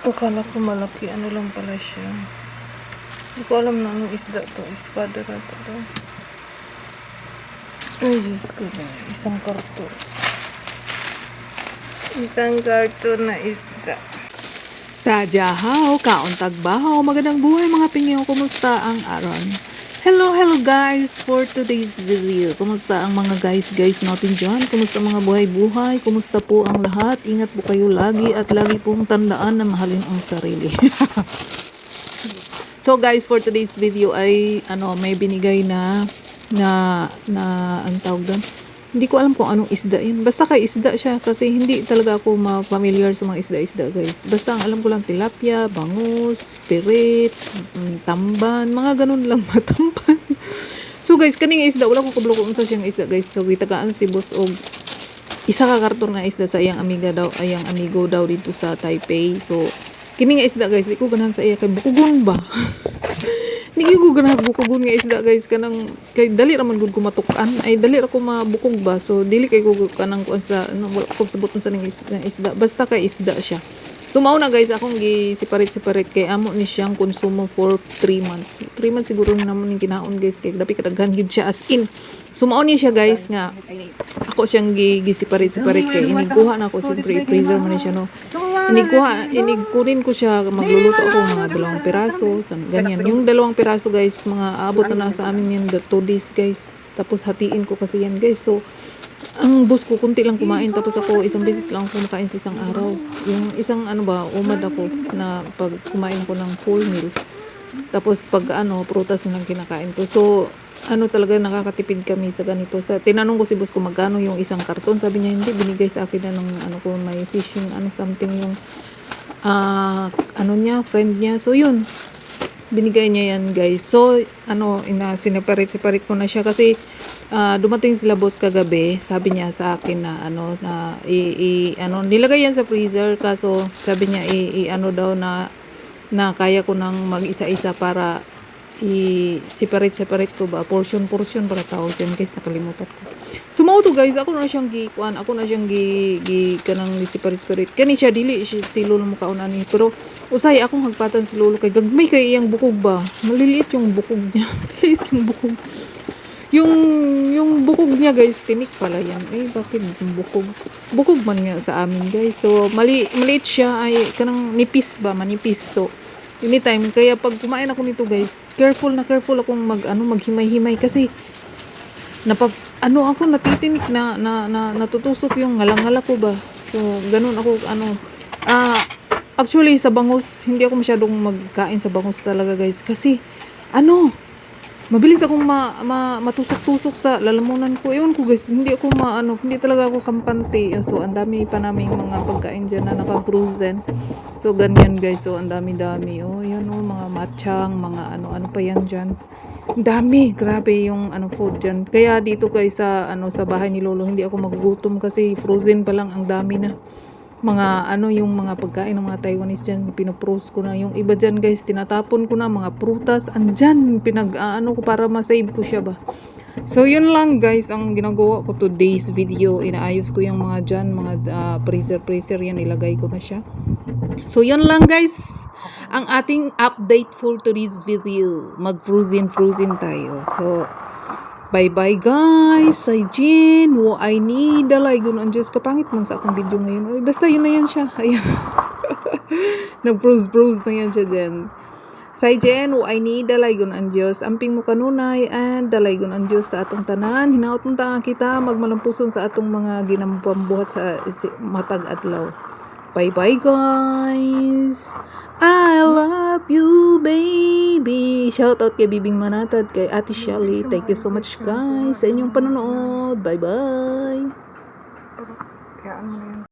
Akala ko malaki. Ano lang pala siya. Hindi ko alam na anong isda to. Espada rata to. Ay, Diyos ko na. Isang karton. Isang karton na isda. Tajahaw, kauntag bahaw, magandang buhay mga pingyo, kumusta ang aron? Hello guys, for today's video, kumusta ang mga guys natin dyan? Kumusta mga buhay-buhay? Kumusta po ang lahat? Ingat po kayo lagi at lagi pong tandaan na mahalin ang sarili. So guys, for today's video ay may binigay na ang tawag doon. Hindi ko alam kung anong isda yun. Basta kay isda siya kasi hindi talaga ako ma-familiar sa mga isda-isda guys. Basta ang alam ko lang tilapia, bangus, spirit, tamban, mga ganun lang matamban. So guys, kaning isda, wala ko kablo kung unsa siyang isda guys. So gitagaan si boss og isa ka karton na isda sa iyang amigo daw dito sa Taipei. So kining isda guys, di ko ganahan sa iya kay bukugon ba. Hindi ko ganahan bukugon nga isda guys, kanang kay dali ra man gud ko matukan, ay dali ra ko mabukog ba. So dili kay ko kanang kuan sa wala ko sabot sa ning isda, basta kay isda siya. So mao na guys, akong gi-separate kay amo ni siyang konsumo for 3 months. 3 months siguro naman ning kinaon guys, kay dapi kadaghan gid siya as in. So mao ni siya guys nga ako siyang gi-separate kay inigkuha na ako siyempre freezer man ni siya no. Inigkunin ko siya, magluluto ako mga 2 piraso, ganyan. Yung 2 piraso guys, mga abot na sa amin yan 2 days guys. Tapos hatiin ko kasi yan guys. So ang boss ko kunti lang kumain, tapos ako isang beses lang ako kumakain sa isang araw. Yung isang umad ako na pag kumain ako ng full meal. Tapos pag prutas lang kinakain ko. So talaga nakakatipid kami sa ganito. Sa tinanong ko si boss ko magkano yung isang karton, sabi niya hindi, binigay sa akin na ng ko may fishing something yung niya, friend niya. So yun, binigay niya yan guys. So sineparate ko na siya kasi dumating sila boss kagabi. Sabi niya sa akin na nilagay yan sa freezer, kaso sabi niya daw na kaya ko nang mag-isa-isa para i-separate ko ba, portion para tao dyan guys, nakalimutan ko. So mao to guys, ako na siyang kanang separate kani siya, dili si lolo mo kauna ni, pero usay akong hagpatan si lolo kay gagmay kay iyang bukog ba, maliliit yung bukog niya. Maliliit yung bukog. Yung bukog niya guys, tinik pala yan. Bakit yung bukog man nga sa amin guys. So maliit siya, ay kanang nipis ba, manipis. So anytime, kaya pag kumain ako nito guys, careful akong maghimay-himay kasi ako natitinik na natutusok yung ngalangala ko ba. So ganun ako actually sa bangus, hindi ako masyadong magkain sa bangus talaga guys kasi mabilis akong matusok-tusok sa lalamunan ko. Ewan ko guys, hindi talaga ako kampante. So ang dami pa naming mga pagkain dyan na naka-frozen. So ganyan guys, so ang dami-dami. Yan mga matchang, mga ano pa yan dyan. Ang dami, grabe yung food dyan. Kaya dito guys sa bahay ni lolo, hindi ako magugutom kasi frozen pa lang, ang dami na. Mga yung mga pagkain ng mga Taiwanese dyan, pinoprost ko na. Yung iba dyan guys, tinatapon ko na, mga prutas andyan, ko para masave ko siya ba. So yun lang guys ang ginagawa ko today's video. Inaayos ko yung mga dyan, mga freezer yan, ilagay ko na siya. So yun lang guys ang ating update for today's video. Mag frozen tayo. So bye guys. Say Jin, I need dalay gunon Diyos, kapangit man sa akong video ngayon. Basta yun na yan siya. Ayan. Nag-froze na yan siya dyan. Say Jen, I need dalay gunon Diyos. Amping mo kanunay and dalay gunon Diyos sa atong tanan. Hinaot mong tanga kita, magmalampuson sa atong mga ginambuhat sa matag adlaw. Bye guys. I love you baby. Shout out kay Bibing Manatad, kay Ate Shelly. Thank you so much guys sa inyong panonood. Bye.